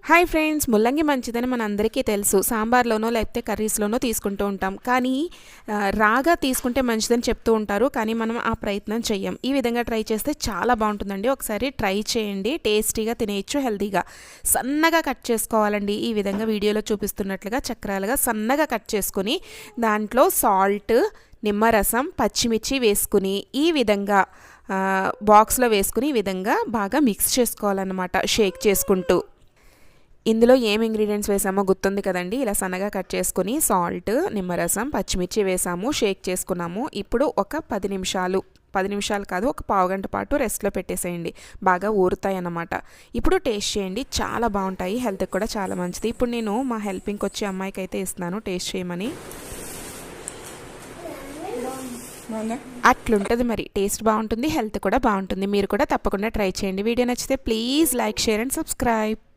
Hi friends, ముల్లంగి మంచిదని మనందరికీ తెలుసు. సాంబార్లోనో లేకపోతే కర్రీస్లోనో తీసుకుంటూ ఉంటాం. కానీ రాగా తీసుకుంటే మంచిదని చెప్తూ ఉంటారు. కానీ మనం ఆ ప్రయత్నం చెయ్యం. ఈ విధంగా ట్రై చేస్తే చాలా బాగుంటుందండి. ఒకసారి ట్రై చేయండి. టేస్టీగా తినేయచ్చు, హెల్తీగా. సన్నగా కట్ చేసుకోవాలండి. ఈ విధంగా వీడియోలో చూపిస్తున్నట్లుగా చక్రాలుగా సన్నగా కట్ చేసుకుని దాంట్లో సాల్ట్, నిమ్మరసం, పచ్చిమిర్చి వేసుకుని ఈ విధంగా బాక్స్లో వేసుకుని ఈ విధంగా బాగా మిక్స్ చేసుకోవాలన్నమాట, షేక్ చేసుకుంటూ. ఇందులో ఏం ఇంగ్రీడియంట్స్ వేసామో గుర్తుంది కదండి. ఇలా సన్నగా కట్ చేసుకుని సాల్ట్, నిమ్మరసం, పచ్చిమిర్చి వేసాము, షేక్ చేసుకున్నాము. ఇప్పుడు ఒక 10 నిమిషాలు కాదు, ఒక పావుగంట పాటు రెస్ట్లో పెట్టేసేయండి. బాగా ఊరుతాయి అన్నమాట. ఇప్పుడు టేస్ట్ చేయండి, చాలా బాగుంటాయి, హెల్త్కి కూడా చాలా మంచిది. ఇప్పుడు నేను మా హెల్పింగ్కి వచ్చే అమ్మాయికి అయితే ఇస్తున్నాను టేస్ట్ చేయమని. అట్లుంటుంది మరి, టేస్ట్ బాగుంటుంది, హెల్త్ కూడా బాగుంటుంది. మీరు కూడా తప్పకుండా ట్రై చేయండి. వీడియో నచ్చితే please like, share and subscribe.